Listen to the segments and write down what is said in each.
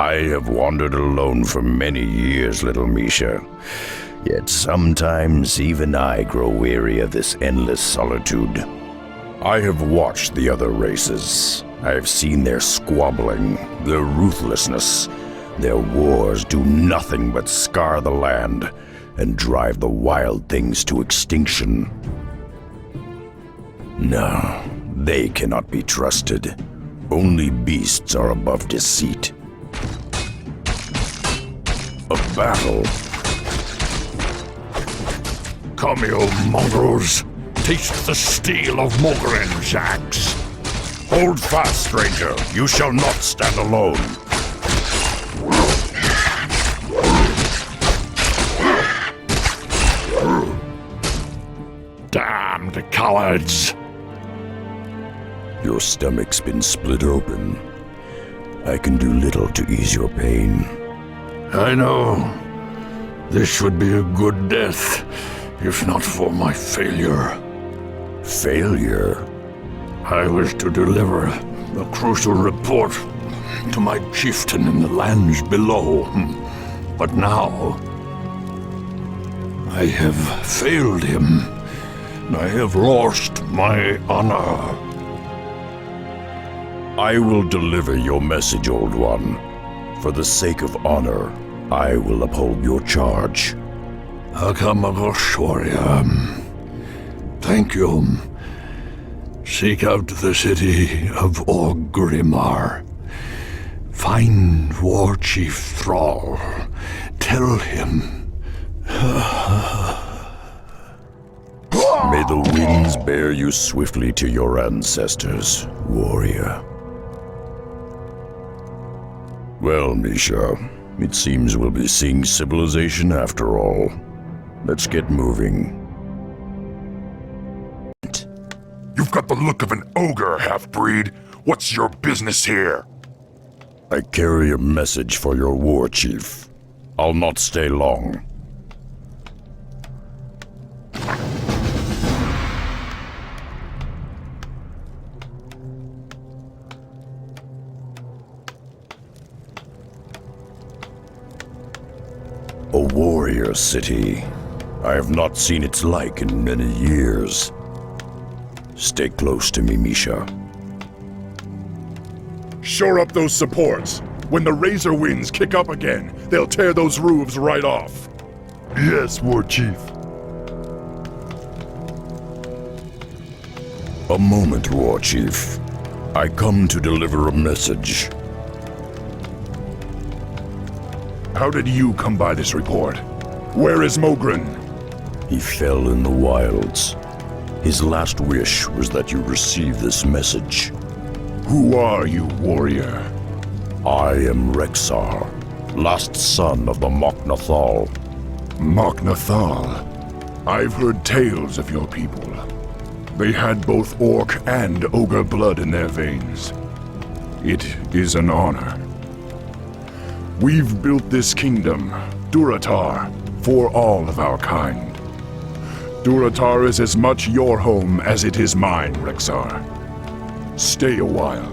I have wandered alone for many years, little Misha. Yet sometimes even I grow weary of this endless solitude. I have watched the other races. I have seen their squabbling, their ruthlessness. Their wars do nothing but scar the land and drive the wild things to extinction. No, they cannot be trusted. Only beasts are above deceit. A battle. Come, you mongrels. Taste the steel of Mogren's axe. Hold fast, stranger. You shall not stand alone. Damned cowards. Your stomach's been split open. I can do little to ease your pain. I know. This would be a good death, if not for my failure. Failure? I was to deliver a crucial report to my chieftain in the lands below. But now, I have failed him. I have lost my honor. I will deliver your message, Old One. For the sake of honor, I will uphold your charge. Hakamagosh, warrior. Thank you. Seek out the city of Orgrimmar. Find War Chief Thrall. Tell him. May the winds bear you swiftly to your ancestors, warrior. Well, Misha, it seems we'll be seeing civilization after all. Let's get moving. You've got the look of an ogre, half-breed. What's your business here? I carry a message for your war chief. I'll not stay long. A warrior city. I have not seen its like in many years. Stay close to me, Misha. Shore up those supports. When the Razor winds kick up again, they'll tear those roofs right off. Yes, War Chief. A moment, War Chief. I come to deliver a message. How did you come by this report? Where is Mogren? He fell in the wilds. His last wish was that you receive this message. Who are you, warrior? I am Rexar, last son of the Mok'Nathal. Mok'Nathal? I've heard tales of your people. They had both orc and ogre blood in their veins. It is an honor. We've built this kingdom, Durotar, for all of our kind. Durotar is as much your home as it is mine, Rexar. Stay a while.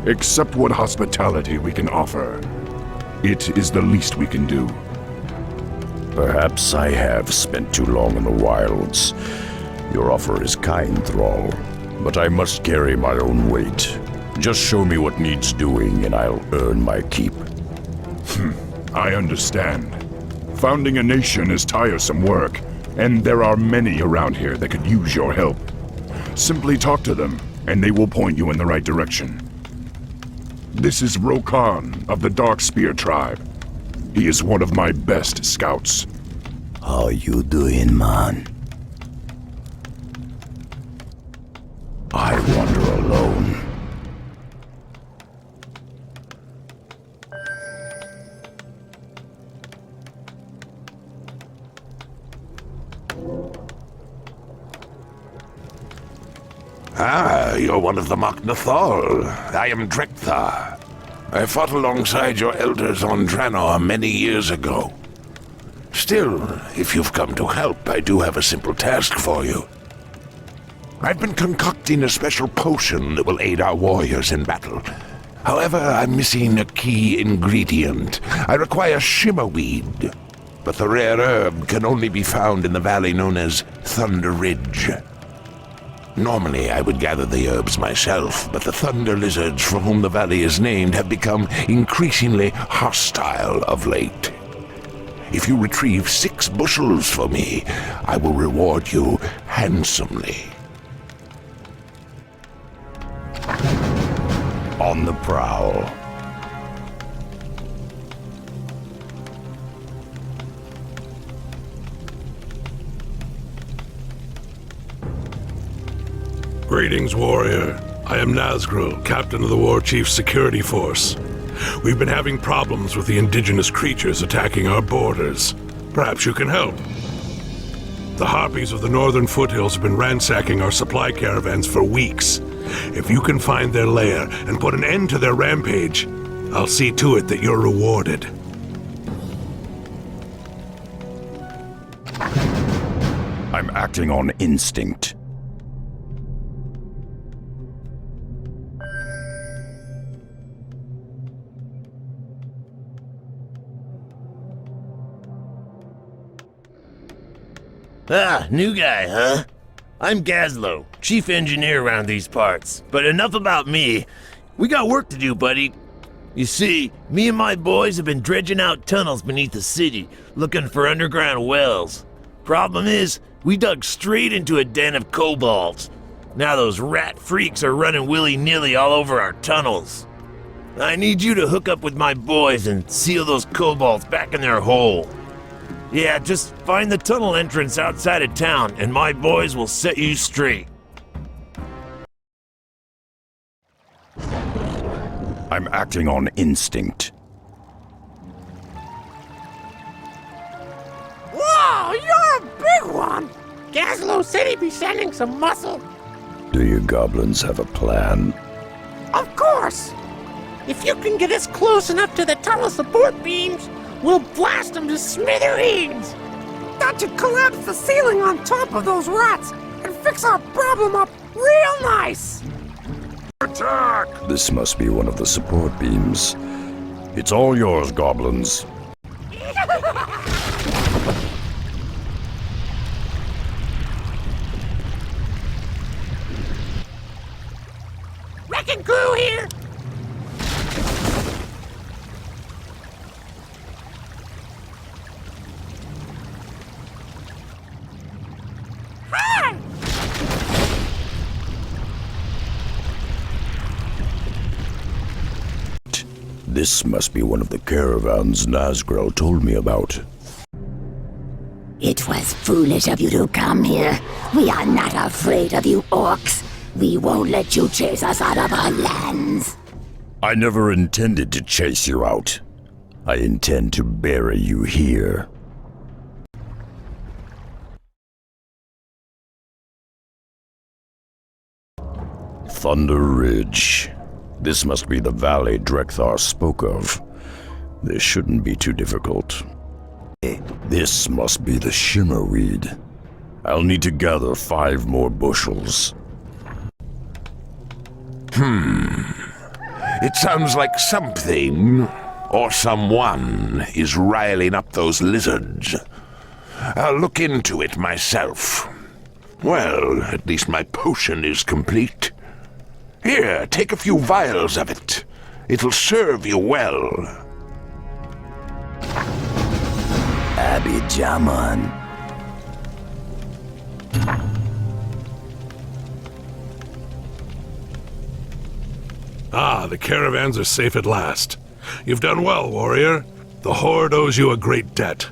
Accept what hospitality we can offer. It is the least we can do. Perhaps I have spent too long in the wilds. Your offer is kind, Thrall, but I must carry my own weight. Just show me what needs doing and I'll earn my keep. I understand. Founding a nation is tiresome work, and there are many around here that could use your help. Simply talk to them, and they will point you in the right direction. This is Rokan of the Dark Spear tribe. He is one of my best scouts. How you doing, man? I wander alone. Ah, you're one of the Mok'Nathal. I am Drekthar. I fought alongside your elders on Draenor many years ago. Still, if you've come to help, I do have a simple task for you. I've been concocting a special potion that will aid our warriors in battle. However, I'm missing a key ingredient. I require shimmerweed, but the rare herb can only be found in the valley known as Thunder Ridge. Normally, I would gather the herbs myself, but the thunder lizards for whom the valley is named have become increasingly hostile of late. If you retrieve 6 bushels for me, I will reward you handsomely. On the prowl. Greetings, warrior. I am Nazgul, captain of the War Chief's security force. We've been having problems with the indigenous creatures attacking our borders. Perhaps you can help. The harpies of the northern foothills have been ransacking our supply caravans for weeks. If you can find their lair and put an end to their rampage, I'll see to it that you're rewarded. I'm acting on instinct. Ah, new guy, huh? I'm Gazlo, chief engineer around these parts. But enough about me. We got work to do, buddy. You see, me and my boys have been dredging out tunnels beneath the city, looking for underground wells. Problem is, we dug straight into a den of kobolds. Now those rat freaks are running willy-nilly all over our tunnels. I need you to hook up with my boys and seal those kobolds back in their hole. Yeah, just find the tunnel entrance outside of town, and my boys will set you straight. I'm acting on instinct. Whoa, you're a big one! Gazlo said he'd be sending some muscle. Do you goblins have a plan? Of course! If you can get us close enough to the tunnel support beams, we'll blast them to smithereens! That should collapse the ceiling on top of those rats and fix our problem up real nice! Attack! This must be one of the support beams. It's all yours, goblins. Wrecking crew here! Hi! This must be one of the caravans Nazgul told me about. It was foolish of you to come here. We are not afraid of you orcs. We won't let you chase us out of our lands. I never intended to chase you out. I intend to bury you here. Thunder Ridge. This must be the valley Drekthar spoke of. This shouldn't be too difficult. This must be the shimmerweed. I'll need to gather 5 more bushels. It sounds like something, or someone, is riling up those lizards. I'll look into it myself. Well, at least my potion is complete. Here, take a few vials of it. It'll serve you well. Abby Jaman. Ah, the caravans are safe at last. You've done well, warrior. The Horde owes you a great debt.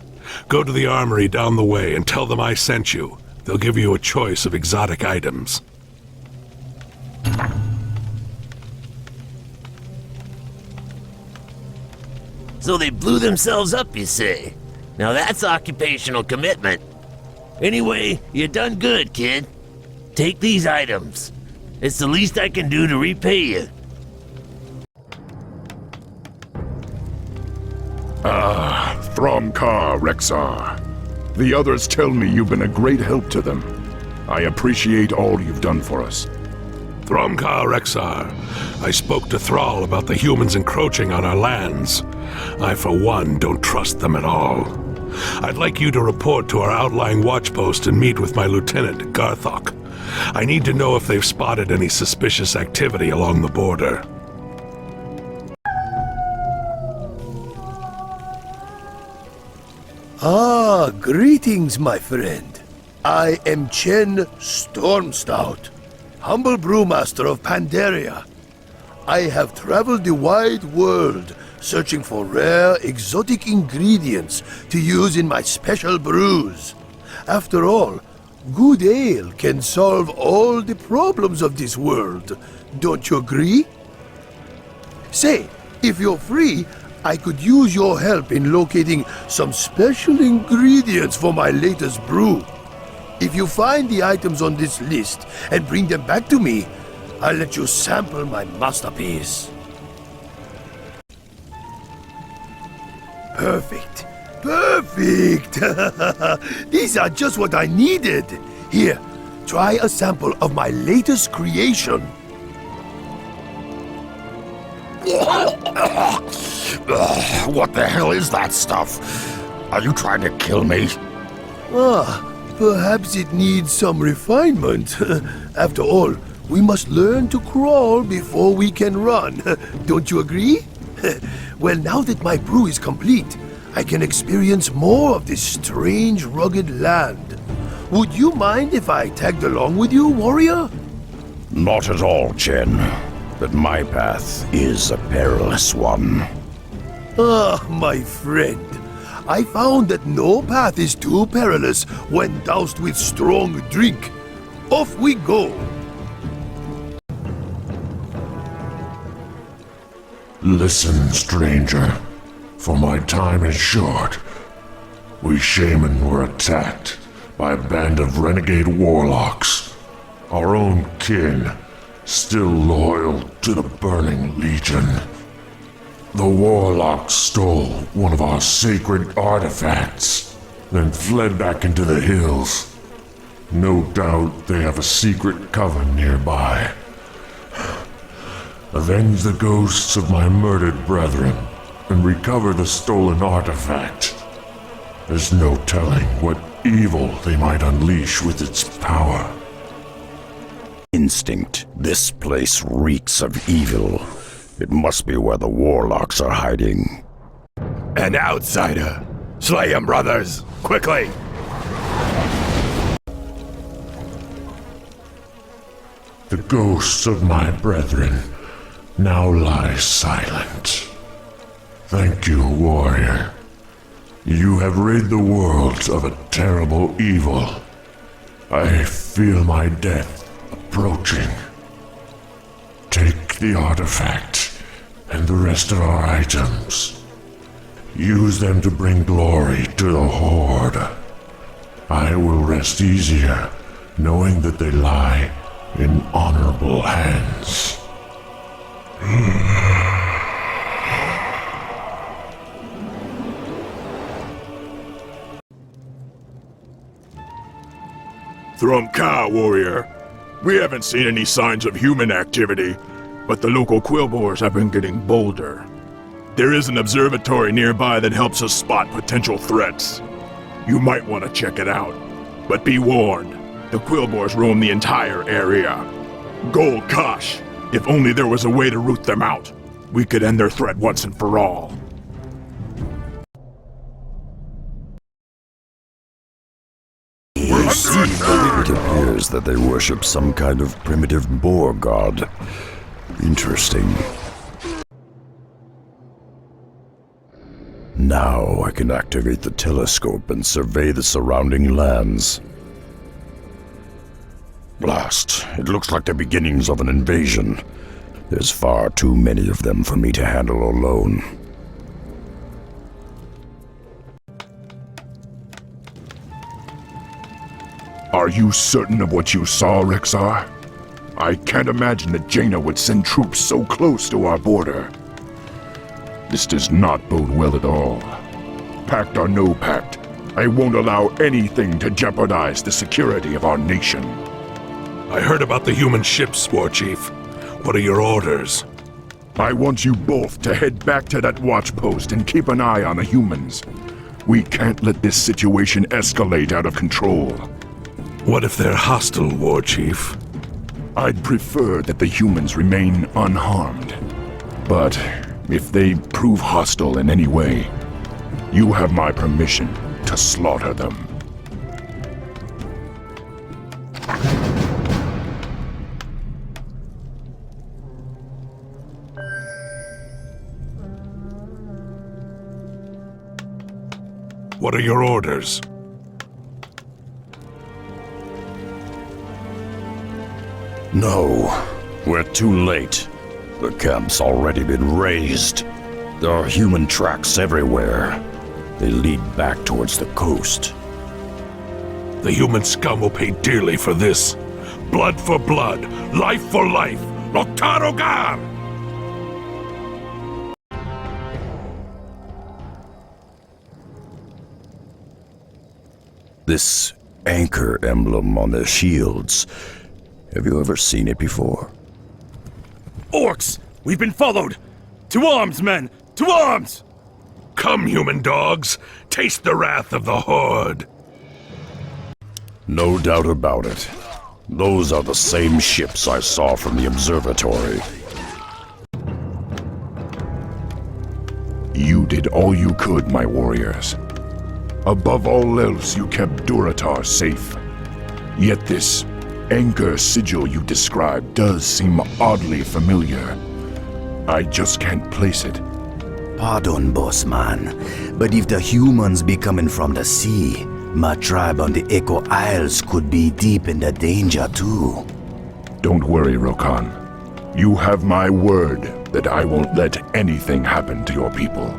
Go to the armory down the way and tell them I sent you. They'll give you a choice of exotic items. So they blew themselves up, you say? Now that's occupational commitment. Anyway, you done good, kid. Take these items. It's the least I can do to repay you. Thromkar, Rexar. The others tell me you've been a great help to them. I appreciate all you've done for us. Thromka Rexar. I spoke to Thrall about the humans encroaching on our lands. I, for one, don't trust them at all. I'd like you to report to our outlying watchpost and meet with my lieutenant, Garthok. I need to know if they've spotted any suspicious activity along the border. Ah, greetings, my friend. I am Chen Stormstout, humble brewmaster of Pandaria. I have traveled the wide world searching for rare, exotic ingredients to use in my special brews. After all, good ale can solve all the problems of this world. Don't you agree? Say, if you're free, I could use your help in locating some special ingredients for my latest brew. If you find the items on this list and bring them back to me, I'll let you sample my masterpiece. Perfect. Perfect! These are just what I needed. Here, try a sample of my latest creation. What the hell is that stuff? Are you trying to kill me? Ah, perhaps it needs some refinement. After all, we must learn to crawl before we can run. Don't you agree? Well, now that my brew is complete, I can experience more of this strange, rugged land. Would you mind if I tagged along with you, warrior? Not at all, Chen. But my path is a perilous one. Ah, my friend. I found that no path is too perilous when doused with strong drink. Off we go. Listen, stranger. For my time is short. We shaman were attacked by a band of renegade warlocks. Our own kin, still loyal to the Burning Legion. The warlocks stole one of our sacred artifacts, then fled back into the hills. No doubt they have a secret coven nearby. Avenge the ghosts of my murdered brethren, and recover the stolen artifact. There's no telling what evil they might unleash with its power. Instinct. This place reeks of evil. It must be where the warlocks are hiding. An outsider. Slay him, brothers. Quickly. The ghosts of my brethren now lie silent. Thank you, warrior. You have rid the world of a terrible evil. I feel my death approaching. Take the artifact and the rest of our items. Use them to bring glory to the Horde. I will rest easier knowing that they lie in honorable hands. Thromka, warrior. We haven't seen any signs of human activity, but the local quillboars have been getting bolder. There is an observatory nearby that helps us spot potential threats. You might want to check it out, but be warned, the quillboars roam the entire area. Gold Kosh, if only there was a way to root them out, we could end their threat once and for all. It appears that they worship some kind of primitive boar god. Interesting. Now I can activate the telescope and survey the surrounding lands. Blast. It looks like the beginnings of an invasion. There's far too many of them for me to handle alone. Are you certain of what you saw, Rexar? I can't imagine that Jaina would send troops so close to our border. This does not bode well at all. Pact or no pact, I won't allow anything to jeopardize the security of our nation. I heard about the human ships, War Chief. What are your orders? I want you both to head back to that watch post and keep an eye on the humans. We can't let this situation escalate out of control. What if they're hostile, War Chief? I'd prefer that the humans remain unharmed. But if they prove hostile in any way, you have my permission to slaughter them. What are your orders? No, we're too late. The camp's already been razed. There are human tracks everywhere. They lead back towards the coast. The human scum will pay dearly for this. Blood for blood, life for life. Loktarogar! This anchor emblem on their shields. Have you ever seen it before? Orcs! We've been followed! To arms, men! To arms! Come, human dogs. Taste the wrath of the Horde. No doubt about it. Those are the same ships I saw from the observatory. You did all you could, my warriors. Above all else, you kept Durotar safe. Yet this anchor sigil you described does seem oddly familiar. I just can't place it. Pardon, bossman, but if the humans be coming from the sea, my tribe on the Echo Isles could be deep in the danger too. Don't worry, Rokan. You have my word that I won't let anything happen to your people.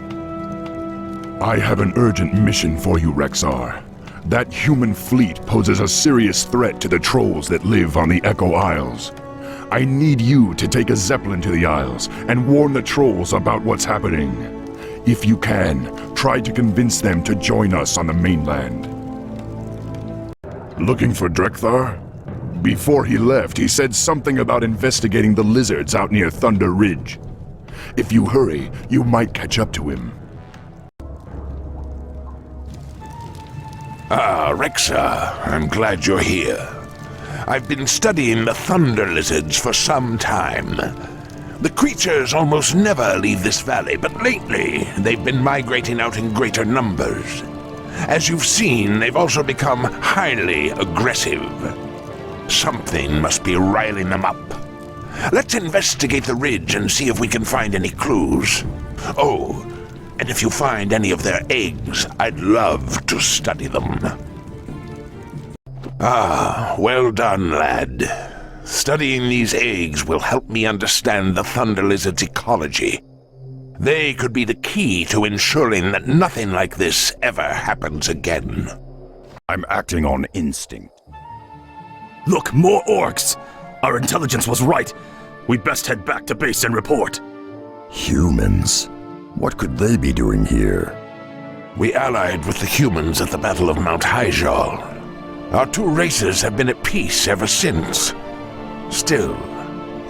I have an urgent mission for you, Rexar. That human fleet poses a serious threat to the trolls that live on the Echo Isles. I need you to take a zeppelin to the Isles and warn the trolls about what's happening. If you can, try to convince them to join us on the mainland. Looking for Drekthar? Before he left, he said something about investigating the lizards out near Thunder Ridge. If you hurry, you might catch up to him. Ah, Rexa, I'm glad you're here. I've been studying the thunder lizards for some time. The creatures almost never leave this valley, but lately they've been migrating out in greater numbers. As you've seen, they've also become highly aggressive. Something must be riling them up. Let's investigate the ridge and see if we can find any clues. Oh, and if you find any of their eggs, I'd love to study them. Ah, well done, lad. Studying these eggs will help me understand the thunder lizard's ecology. They could be the key to ensuring that nothing like this ever happens again. I'm acting on instinct. Look, more orcs! Our intelligence was right. We best head back to base and report. Humans? What could they be doing here? We allied with the humans at the Battle of Mount Hyjal. Our two races have been at peace ever since. Still,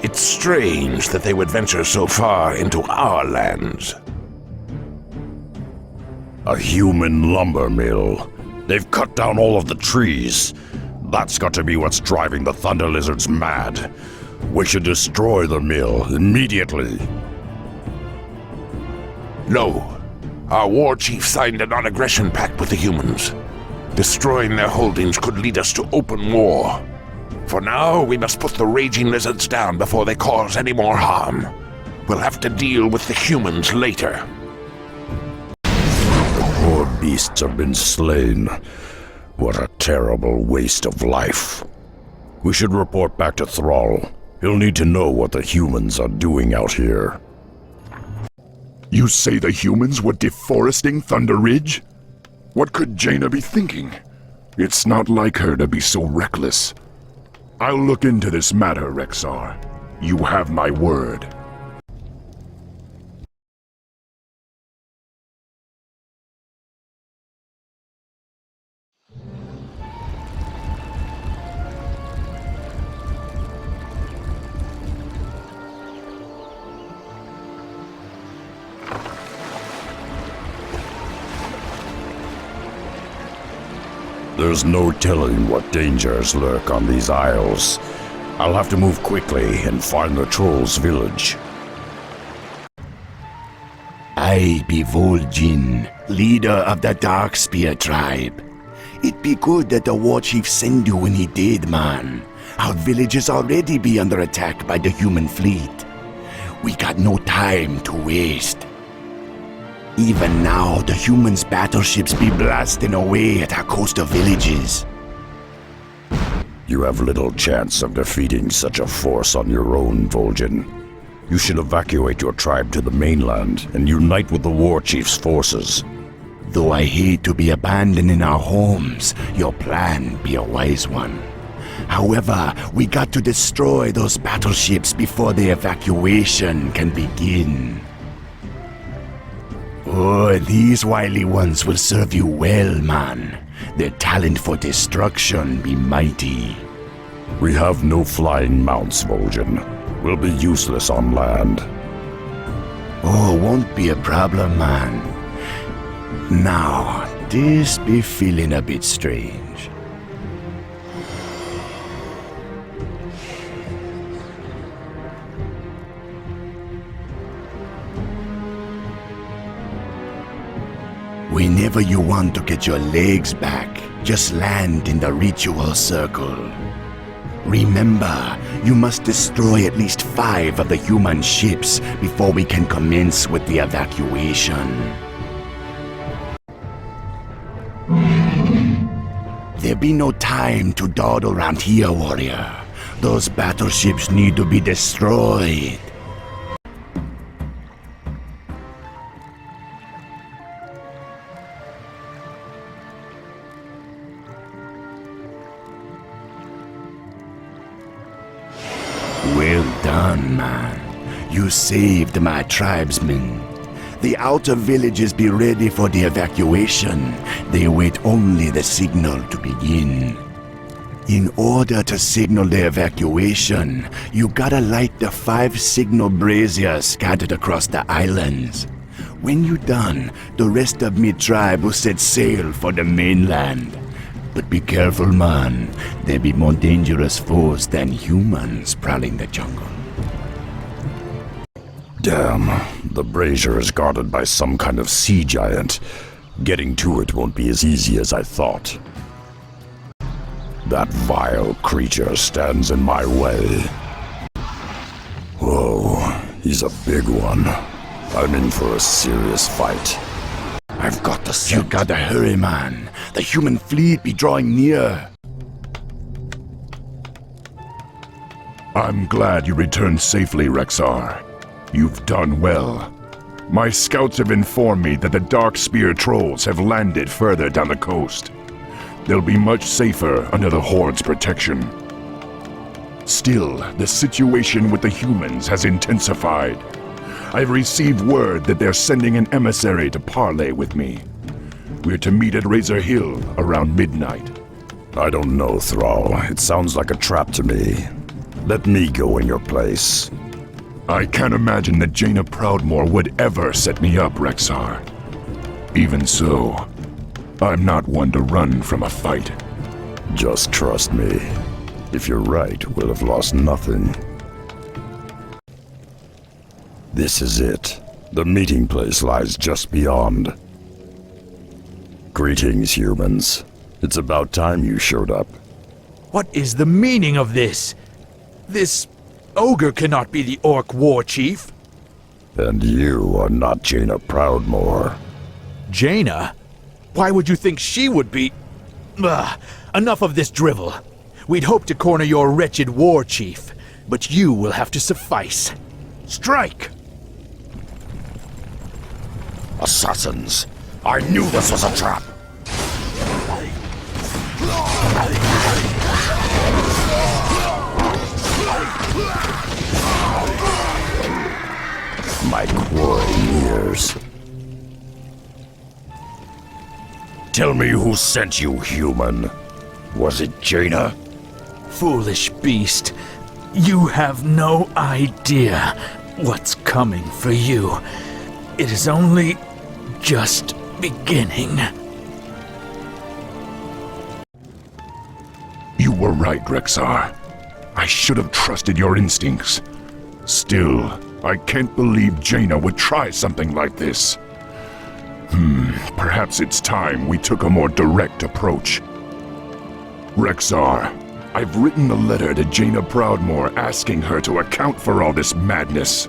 it's strange that they would venture so far into our lands. A human lumber mill. They've cut down all of the trees. That's got to be what's driving the thunder lizards mad. We should destroy the mill immediately. No. Our war chief signed a non-aggression pact with the humans. Destroying their holdings could lead us to open war. For now, we must put the raging lizards down before they cause any more harm. We'll have to deal with the humans later. The poor beasts have been slain. What a terrible waste of life. We should report back to Thrall. He'll need to know what the humans are doing out here. You say the humans were deforesting Thunder Ridge? What could Jaina be thinking? It's not like her to be so reckless. I'll look into this matter, Rexar. You have my word. There's no telling what dangers lurk on these isles. I'll have to move quickly and find the trolls' village. I be Vol'jin, leader of the Darkspear tribe. It be good that the war chief sent you when he did, man. Our villages already be under attack by the human fleet. We got no time to waste. Even now, the humans' battleships be blasting away at our coastal villages. You have little chance of defeating such a force on your own, Vol'jin. You should evacuate your tribe to the mainland and unite with the war chief's forces. Though I hate to be abandoning our homes, your plan be a wise one. However, we got to destroy those battleships before the evacuation can begin. Oh, these wily ones will serve you well, man. Their talent for destruction be mighty. We have no flying mounts, Vol'jin. We'll be useless on land. Oh, won't be a problem, man. Now, this be feeling a bit strange. Whenever you want to get your legs back, just land in the ritual circle. Remember, you must destroy at least 5 of the human ships before we can commence with the evacuation. There be no time to dawdle around here, warrior. Those battleships need to be destroyed. Well done, man. You saved my tribesmen. The outer villages be ready for the evacuation. They wait only the signal to begin. In order to signal the evacuation, you gotta light the 5 signal braziers scattered across the islands. When you done, the rest of me tribe will set sail for the mainland. But be careful, man. There be more dangerous foes than humans prowling the jungle. Damn, the brazier is guarded by some kind of sea giant. Getting to it won't be as easy as I thought. That vile creature stands in my way. Whoa, he's a big one. I'm in for a serious fight. I've got to see. You gotta hurry, man. The human fleet be drawing near. I'm glad you returned safely, Rexar. You've done well. My scouts have informed me that the Darkspear trolls have landed further down the coast. They'll be much safer under the Horde's protection. Still, the situation with the humans has intensified. I've received word that they're sending an emissary to parley with me. We're to meet at Razor Hill around midnight. I don't know, Thrall. It sounds like a trap to me. Let me go in your place. I can't imagine that Jaina Proudmoore would ever set me up, Rexar. Even so, I'm not one to run from a fight. Just trust me. If you're right, we'll have lost nothing. This is it. The meeting place lies just beyond. Greetings, humans. It's about time you showed up. What is the meaning of this? This ogre cannot be the orc war chief. And you are not Jaina Proudmoore. Jaina? Why would you think she would be... Ugh, enough of this drivel. We'd hoped to corner your wretched war chief, but you will have to suffice. Strike! Assassins! I knew this was a trap! My quarry ears. Tell me who sent you, human. Was it Jaina? Foolish beast. You have no idea what's coming for you. It is only just beginning. You're right, Rexar. I should have trusted your instincts. Still, I can't believe Jaina would try something like this. Perhaps it's time we took a more direct approach. Rexar, I've written a letter to Jaina Proudmoore asking her to account for all this madness.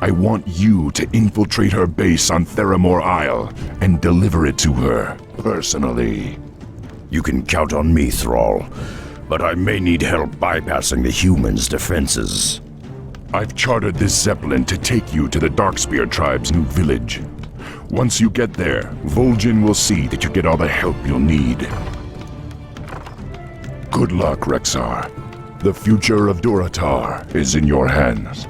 I want you to infiltrate her base on Theramore Isle and deliver it to her, personally. You can count on me, Thrall, but I may need help bypassing the humans' defenses. I've chartered this Zeppelin to take you to the Darkspear tribe's new village. Once you get there, Vol'jin will see that you get all the help you'll need. Good luck, Rexar. The future of Durotar is in your hands.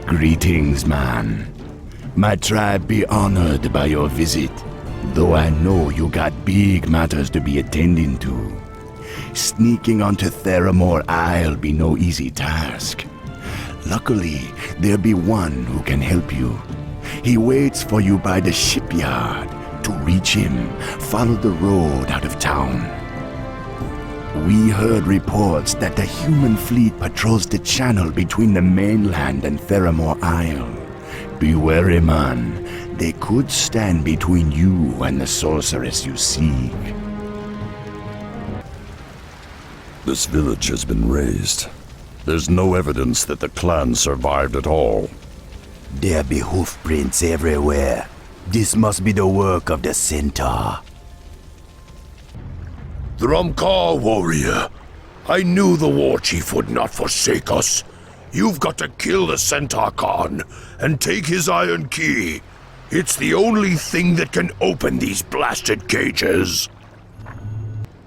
Greetings, man. My tribe be honored by your visit, though I know you got big matters to be attending to. Sneaking onto Theramore Isle be no easy task. Luckily, there be one who can help you. He waits for you by the shipyard. To reach him, follow the road out of town. We heard reports that the human fleet patrols the channel between the mainland and Theramore Isle. Be wary, man. They could stand between you and the sorceress you seek. This village has been razed. There's no evidence that the clan survived at all. There be hoofprints everywhere. This must be the work of the Centaur. Thrumkar, warrior. I knew the war chief would not forsake us. You've got to kill the Centaur Khan and take his iron key. It's the only thing that can open these blasted cages.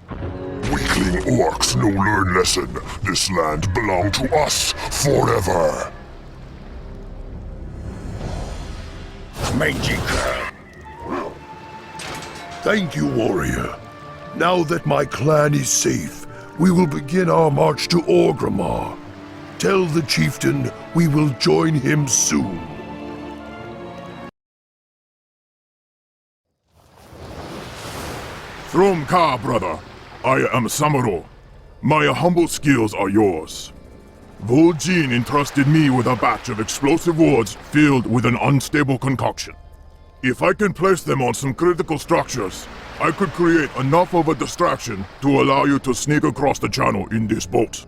Weakling orcs no learn lesson. This land belong to us forever. Mangy clan. Thank you, warrior. Now that my clan is safe, we will begin our march to Orgrimmar. Tell the chieftain we will join him soon. Thrumkar, brother. I am Samuro. My humble skills are yours. Vol'jin entrusted me with a batch of explosive wards filled with an unstable concoction. If I can place them on some critical structures, I could create enough of a distraction to allow you to sneak across the channel in this boat.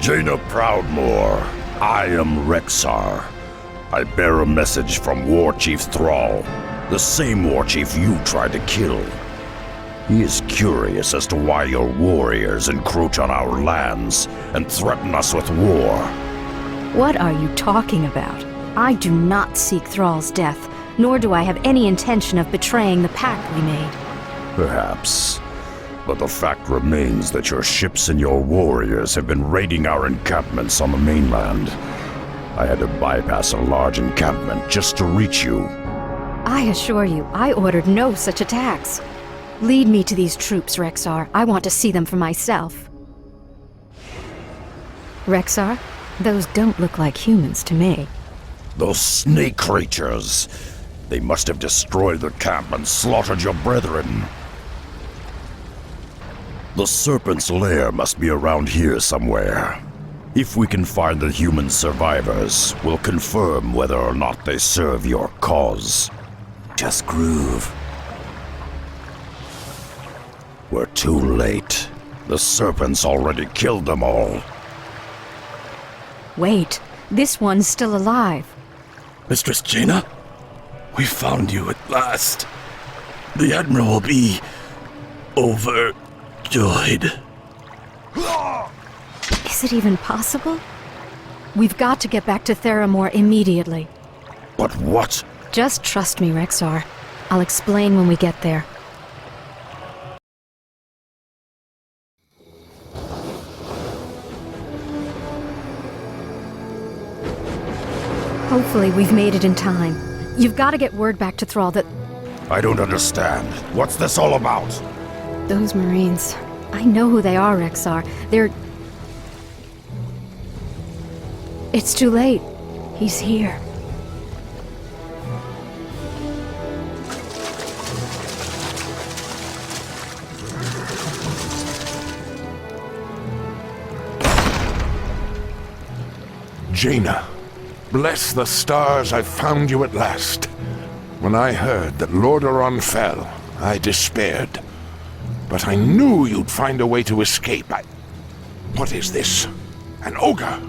Jaina Proudmoore, I am Rexar. I bear a message from War Chief Thrall, the same War Chief you tried to kill. He is curious as to why your warriors encroach on our lands and threaten us with war. What are you talking about? I do not seek Thrall's death, nor do I have any intention of betraying the pact we made. Perhaps. But the fact remains that your ships and your warriors have been raiding our encampments on the mainland. I had to bypass a large encampment just to reach you. I assure you, I ordered no such attacks. Lead me to these troops, Rexar. I want to see them for myself. Rexar, Those don't look like humans to me. Those snake creatures! They must have destroyed the camp and slaughtered your brethren. The serpent's lair must be around here somewhere. If we can find the human survivors, we'll confirm whether or not they serve your cause. Just groove. We're too late. The serpents already killed them all. Wait, this one's still alive. Mistress Jaina? We found you at last. The Admiral will be overjoyed. Is it even possible? We've got to get back to Theramore immediately. But what? Just trust me, Rexar. I'll explain when we get there. Hopefully we've made it in time. You've got to get word back to Thrall that... I don't understand. What's this all about? Those Marines... I know who they are, Rexar. They're... It's too late. He's here. Jaina, bless the stars I found you at last. When I heard that Lordaeron fell, I despaired. But I knew you'd find a way to escape. What is this? An ogre?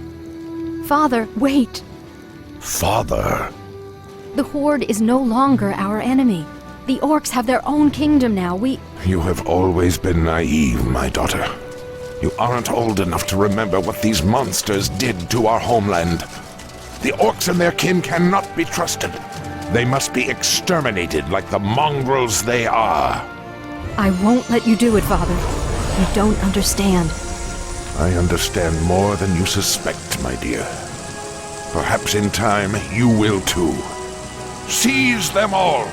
Father, wait! Father? The Horde is no longer our enemy. The Orcs have their own kingdom now. You have always been naive, my daughter. You aren't old enough to remember what these monsters did to our homeland. The Orcs and their kin cannot be trusted. They must be exterminated like the mongrels they are. I won't let you do it, Father. You don't understand. I understand more than you suspect, my dear. Perhaps in time you will too. Seize them all!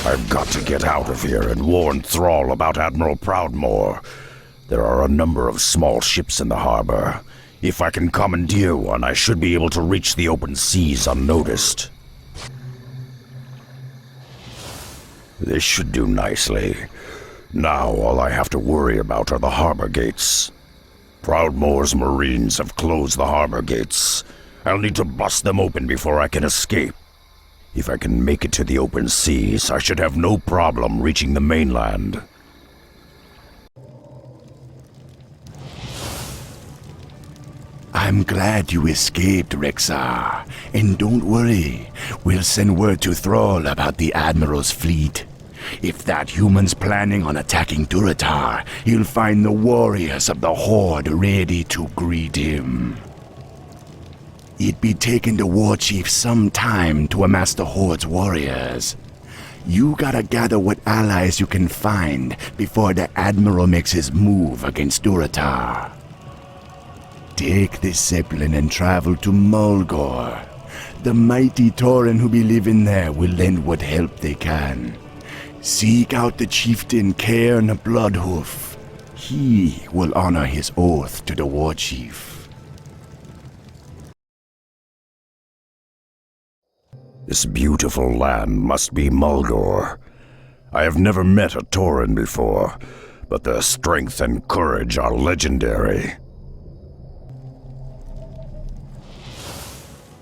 I've got to get out of here and warn Thrall about Admiral Proudmoore. There are a number of small ships in the harbor. If I can commandeer one, I should be able to reach the open seas unnoticed. This should do nicely. Now all I have to worry about are the harbor gates. Proudmoore's Marines have closed the harbor gates. I'll need to bust them open before I can escape. If I can make it to the open seas, I should have no problem reaching the mainland. I'm glad you escaped, Rexar. And don't worry, we'll send word to Thrall about the Admiral's fleet. If that human's planning on attacking Durotar, he'll find the warriors of the Horde ready to greet him. It'd be taking the war chief some time to amass the Horde's warriors. You gotta gather what allies you can find before the Admiral makes his move against Durotar. Take this Zeppelin and travel to Mulgore. The mighty Tauren who be living there will lend what help they can. Seek out the chieftain Cairn Bloodhoof. He will honor his oath to the war chief. This beautiful land must be Mulgore. I have never met a Tauren before, but their strength and courage are legendary.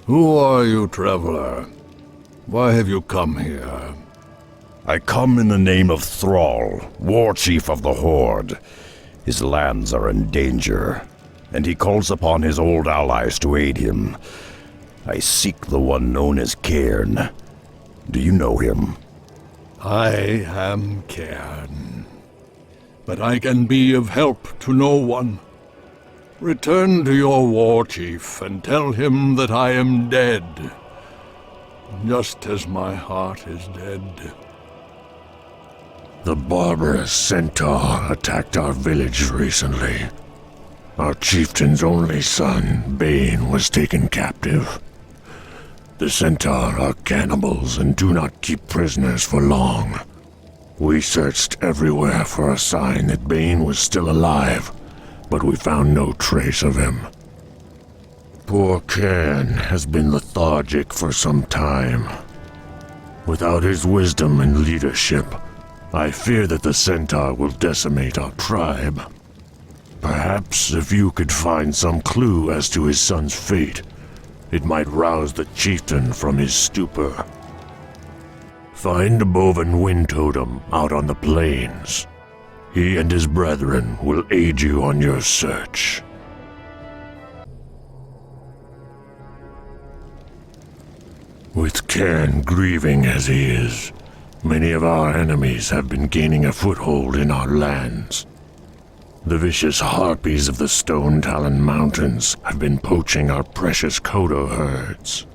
Who are you, traveler? Why have you come here? I come in the name of Thrall, war chief of the Horde. His lands are in danger, and he calls upon his old allies to aid him. I seek the one known as Cairn. Do you know him? I am Cairn, but I can be of help to no one. Return to your war chief and tell him that I am dead, just as my heart is dead. The barbarous centaur attacked our village recently. Our chieftain's only son, Bane, was taken captive. The Centaur are cannibals and do not keep prisoners for long. We searched everywhere for a sign that Bane was still alive, but we found no trace of him. Poor Cairn has been lethargic for some time. Without his wisdom and leadership, I fear that the Centaur will decimate our tribe. Perhaps if you could find some clue as to his son's fate, it might rouse the chieftain from his stupor. Find a Boven wind totem out on the plains. He and his brethren will aid you on your search. With Cairn grieving as he is, many of our enemies have been gaining a foothold in our lands. The vicious harpies of the Stone Talon Mountains have been poaching our precious Kodo herds.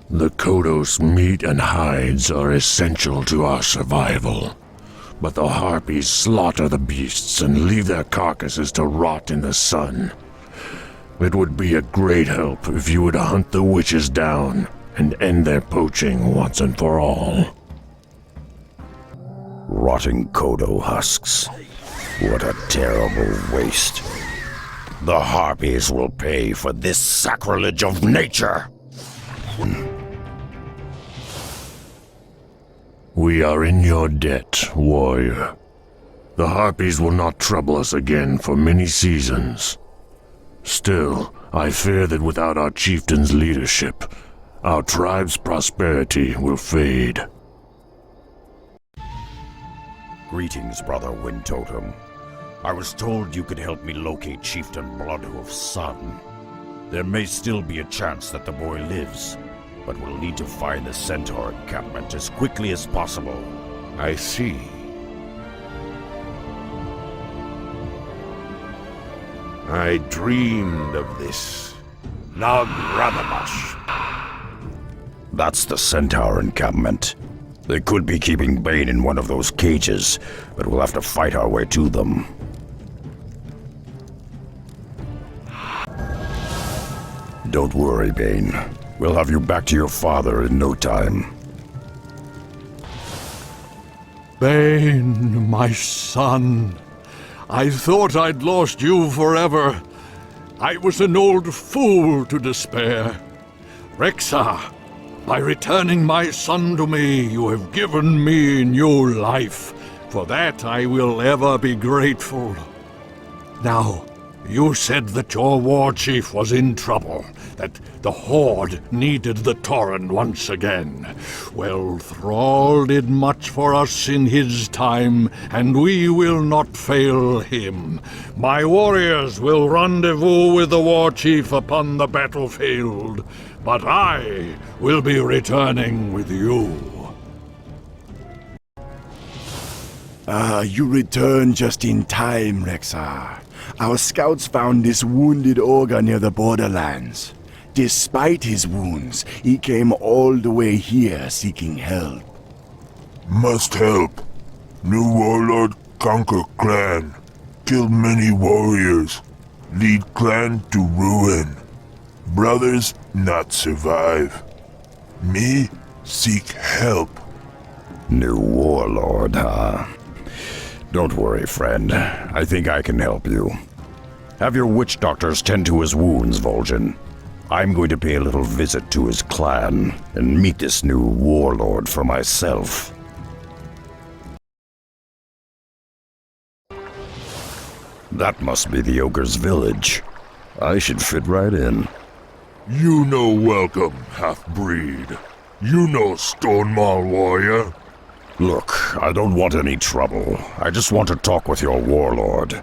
The Kodos' meat and hides are essential to our survival, but the harpies slaughter the beasts and leave their carcasses to rot in the sun. It would be a great help if you would hunt the witches down and end their poaching once and for all. Rotting Kodo husks. What a terrible waste. The Harpies will pay for this sacrilege of nature! We are in your debt, warrior. The Harpies will not trouble us again for many seasons. Still, I fear that without our chieftain's leadership, our tribe's prosperity will fade. Greetings, Brother Wind Totem. I was told you could help me locate Chieftain Bloodhoof's son. There may still be a chance that the boy lives, but we'll need to find the Centaur encampment as quickly as possible. I see. I dreamed of this. Nagradabash. That's the Centaur encampment. They could be keeping Bane in one of those cages, but we'll have to fight our way to them. Don't worry, Bane. We'll have you back to your father in no time. Bane, my son. I thought I'd lost you forever. I was an old fool to despair. Rexxar, by returning my son to me, you have given me new life. For that I will ever be grateful. Now, you said that your war chief was in trouble, that the Horde needed the Tauren once again. Well, Thrall did much for us in his time, and we will not fail him. My warriors will rendezvous with the war chief upon the battlefield, but I will be returning with you. You returned just in time, Rexxar. Our scouts found this wounded ogre near the borderlands. Despite his wounds, he came all the way here seeking help. Must help. New warlord conquer clan. Kill many warriors. Lead clan to ruin. Brothers not survive. Me seek help. New warlord, huh? Don't worry, friend. I think I can help you. Have your witch doctors tend to his wounds, Vol'jin. I'm going to pay a little visit to his clan and meet this new warlord for myself. That must be the ogre's village. I should fit right in. You know welcome, half-breed. You know Stonemaul warrior. Look, I don't want any trouble. I just want to talk with your warlord.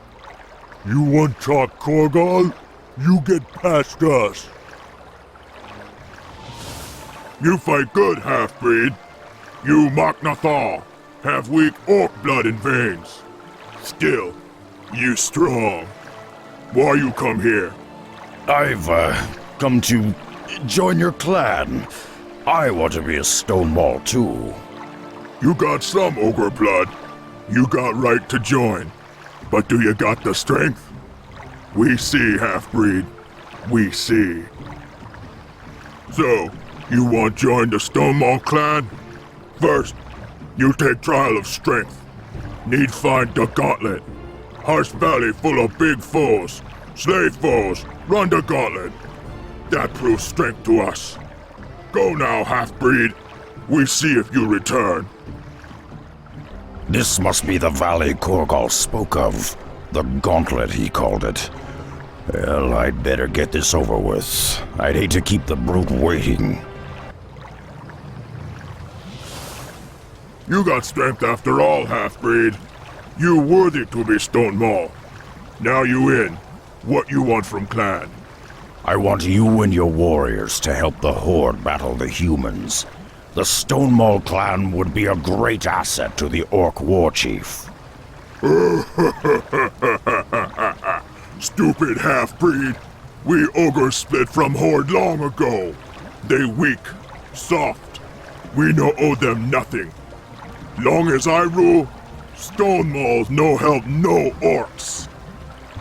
You want talk Korgal? You get past us. You fight good, half-breed. You Mok'Nathal, have weak orc blood in veins. Still, you strong. Why you come here? I've, come to join your clan. I want to be a Stonemaul too. You got some ogre blood. You got right to join. But do you got the strength? We see, half-breed. We see. So, You want to join the Stonemaul clan? First, you take trial of strength. Need find the gauntlet. Harsh Valley full of big foes. Slay foes, run the gauntlet. That proves strength to us. Go now, half-breed. We see if you return. This must be the valley Korgal spoke of. The gauntlet, he called it. Well, I'd better get this over with. I'd hate to keep the brute waiting. You got strength after all, half-breed. You worthy to be Stonemaul. Now you in. What you want from clan? I want you and your warriors to help the Horde battle the humans. The Stonemaul clan would be a great asset to the Orc war chief. Stupid half-breed. We ogres split from Horde long ago. They weak, soft. We no owe them nothing. Long as I rule, Stonemaul's no help no orcs.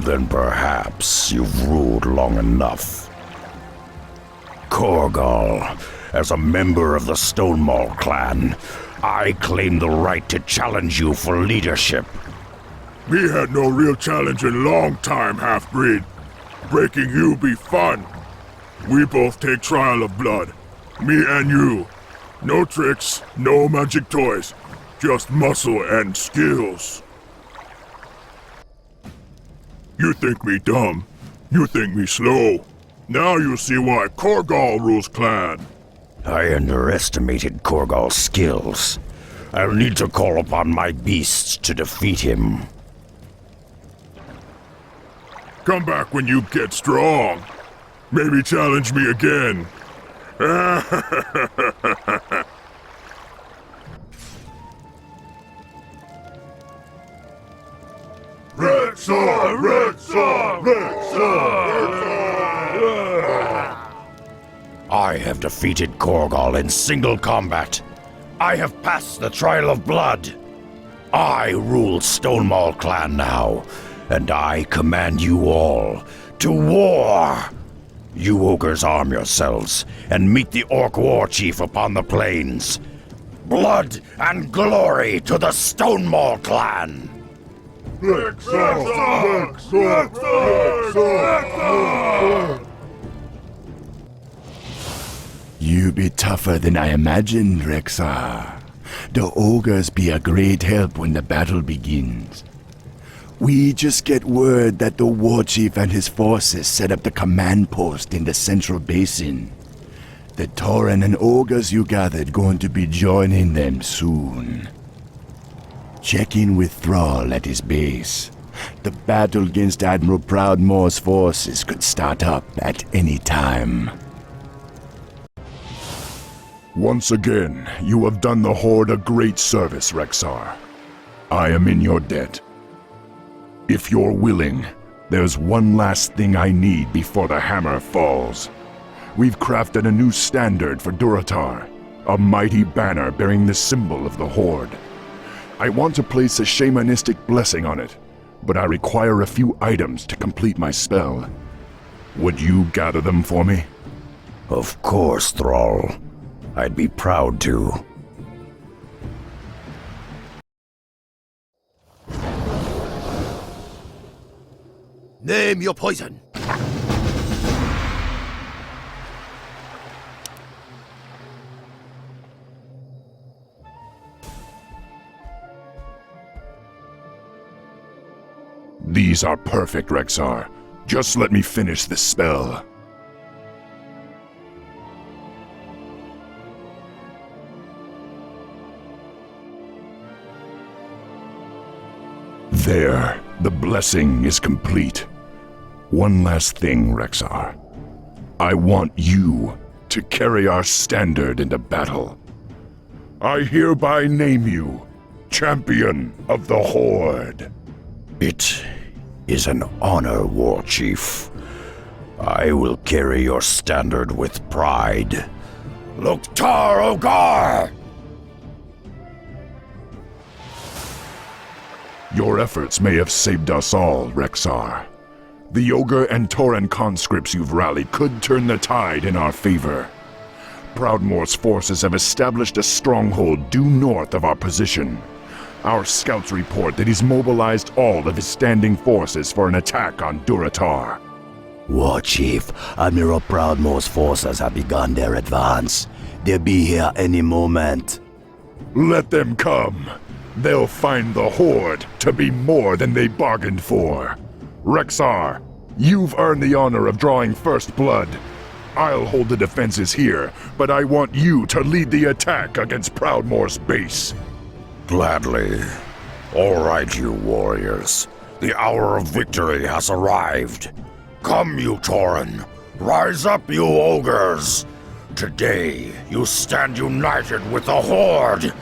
Then perhaps you've ruled long enough. Korgal, as a member of the Stonemaul clan, I claim the right to challenge you for leadership. We had no real challenge in long time, half-breed. Breaking you be fun. We both take trial of blood. Me and you. No tricks, no magic toys. Just muscle and skills. You think me dumb. You think me slow. Now you see why Korgal rules clan. I underestimated Korgal's skills. I'll need to call upon my beasts to defeat him. Come back when you get strong. Maybe challenge me again. Rexar! Rexar! Rexar! I have defeated Korgal in single combat. I have passed the trial of blood. I rule Stonemaul clan now, and I command you all to war. You ogres arm yourselves and meet the Orc war chief upon the plains. Blood and glory to the Stonemaul clan! You be tougher than I imagined, Rexar. The ogres be a great help when the battle begins. We just get word that the war chief and his forces set up the command post in the central basin. The Tauren and ogres you gathered going to be joining them soon. Check in with Thrall at his base. The battle against Admiral Proudmoore's forces could start up at any time. Once again, you have done the Horde a great service, Rexar. I am in your debt. If you're willing, there's one last thing I need before the hammer falls. We've crafted a new standard for Durotar, a mighty banner bearing the symbol of the Horde. I want to place a shamanistic blessing on it, but I require a few items to complete my spell. Would you gather them for me? Of course, Thrall. I'd be proud to. Name your poison. These are perfect, Rexar. Just let me finish this spell. There, the blessing is complete. One last thing, Rexar. I want you to carry our standard into battle. I hereby name you Champion of the Horde. It is an honor, War Chief. I will carry your standard with pride. Loktar Ogar! Your efforts may have saved us all, Rexar. The Ogre and Tauren conscripts you've rallied could turn the tide in our favor. Proudmoore's forces have established a stronghold due north of our position. Our scouts report that he's mobilized all of his standing forces for an attack on Durotar. War Chief, Admiral Proudmoore's forces have begun their advance. They'll be here any moment. Let them come. They'll find the Horde to be more than they bargained for. Rexar, you've earned the honor of drawing first blood. I'll hold the defenses here, but I want you to lead the attack against Proudmoore's base. Gladly. All right, you warriors. The hour of victory has arrived. Come, you Tauren. Rise up, you ogres. Today, you stand united with the Horde.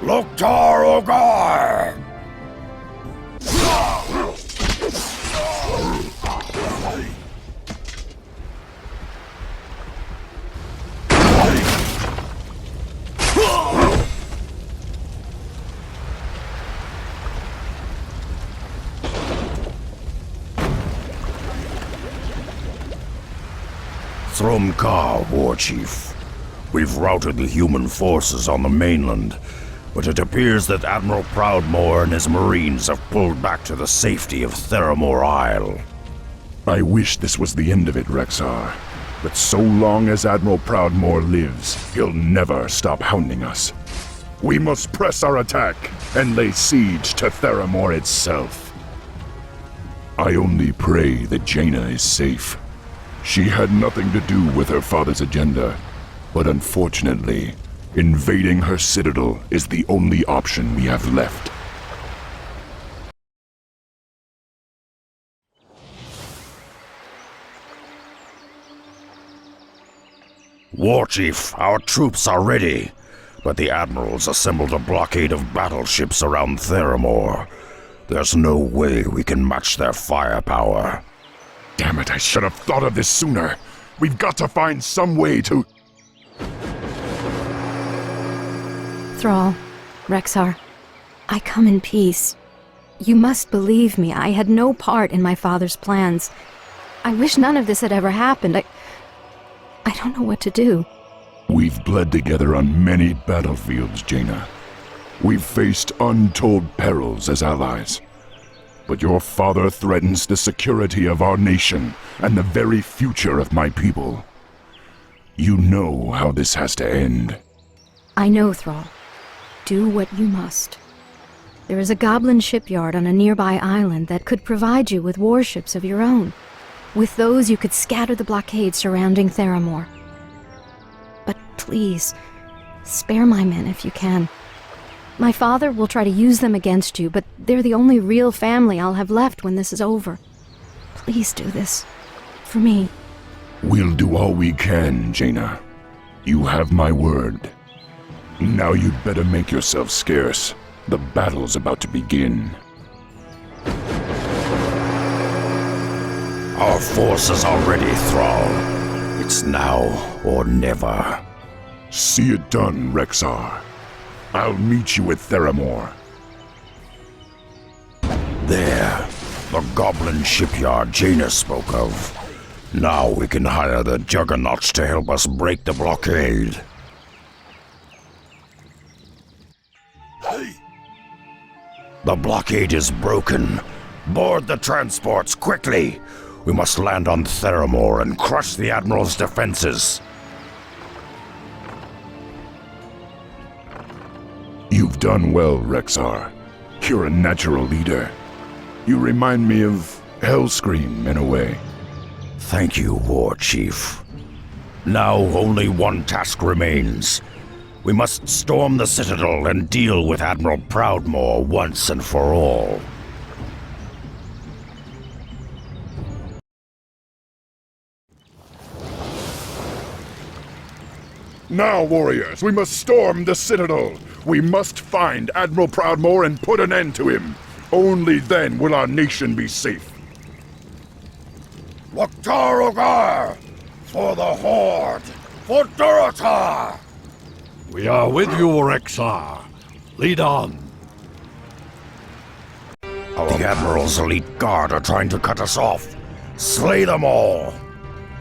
Loktar Ogar! Thrumkar, War Chief. We've routed the human forces on the mainland, but it appears that Admiral Proudmoore and his marines have pulled back to the safety of Theramore Isle. I wish this was the end of it, Rexar. But so long as Admiral Proudmoore lives, he'll never stop hounding us. We must press our attack and lay siege to Theramore itself. I only pray that Jaina is safe. She had nothing to do with her father's agenda, but unfortunately, invading her citadel is the only option we have left. War Chief, our troops are ready, but the Admiral's assembled a blockade of battleships around Theramore. There's no way we can match their firepower. Damn it, I should have thought of this sooner. We've got to find some way to... Thrall, Rexar, I come in peace. You must believe me, I had no part in my father's plans. I wish none of this had ever happened. I don't know what to do. We've bled together on many battlefields, Jaina. We've faced untold perils as allies. But your father threatens the security of our nation and the very future of my people. You know how this has to end. I know, Thrall. Do what you must. There is a goblin shipyard on a nearby island that could provide you with warships of your own. With those, you could scatter the blockade surrounding Theramore. But please, spare my men if you can. My father will try to use them against you, but they're the only real family I'll have left when this is over. Please do this. For me. We'll do all we can, Jaina. You have my word. Now you'd better make yourself scarce. The battle's about to begin. Our forces are ready, Thrall. It's now or never. See it done, Rexar. I'll meet you at Theramore. There, the goblin shipyard Jaina spoke of. Now we can hire the Juggernauts to help us break the blockade. The blockade is broken. Board the transports quickly. We must land on Theramore and crush the Admiral's defenses. You've done well, Rexar. You're a natural leader. You remind me of Hellscream in a way. Thank you, War Chief. Now only one task remains. We must storm the Citadel and deal with Admiral Proudmoore once and for all. Now, warriors, we must storm the Citadel. We must find Admiral Proudmoore and put an end to him. Only then will our nation be safe. Loktar Ogar! For the Horde! For Durotar! We are with you, Rexar. Lead on. The Admiral's elite guard are trying to cut us off. Slay them all!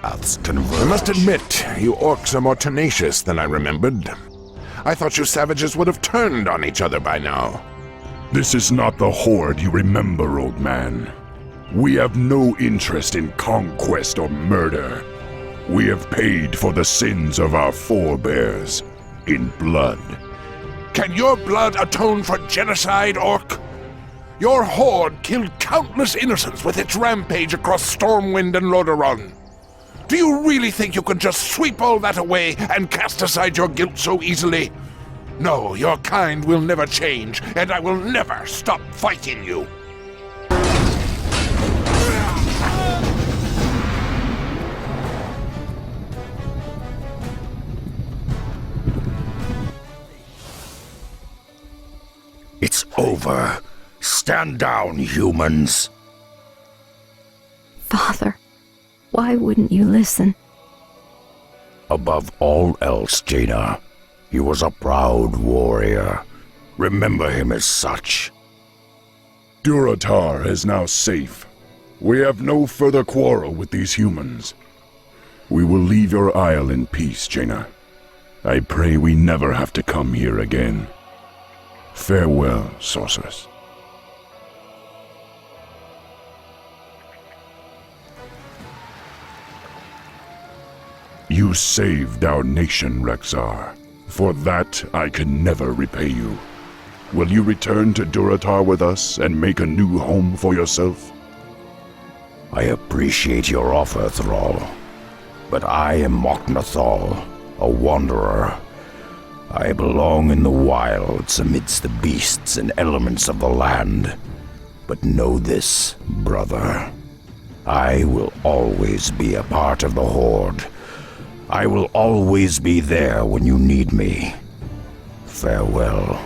paths converge. I must admit, you orcs are more tenacious than I remembered. I thought you savages would have turned on each other by now. This is not the horde you remember, old man. We have no interest in conquest or murder. We have paid for the sins of our forebears in blood. Can your blood atone for genocide, orc? Your horde killed countless innocents with its rampage across Stormwind and Lordaeron. Do you really think you can just sweep all that away and cast aside your guilt so easily? No, your kind will never change, and I will never stop fighting you. It's over. Stand down, humans. Father, why wouldn't you listen? Above all else, Jaina, he was a proud warrior. Remember him as such. Durotar is now safe. We have no further quarrel with these humans. We will leave your isle in peace, Jaina. I pray we never have to come here again. Farewell, sorceress. You saved our nation, Rexar. For that, I can never repay you. Will you return to Durotar with us and make a new home for yourself? I appreciate your offer, Thrall. But I am Mok'Nathal, a wanderer. I belong in the wilds amidst the beasts and elements of the land. But know this, brother. I will always be a part of the Horde. I will always be there when you need me. Farewell.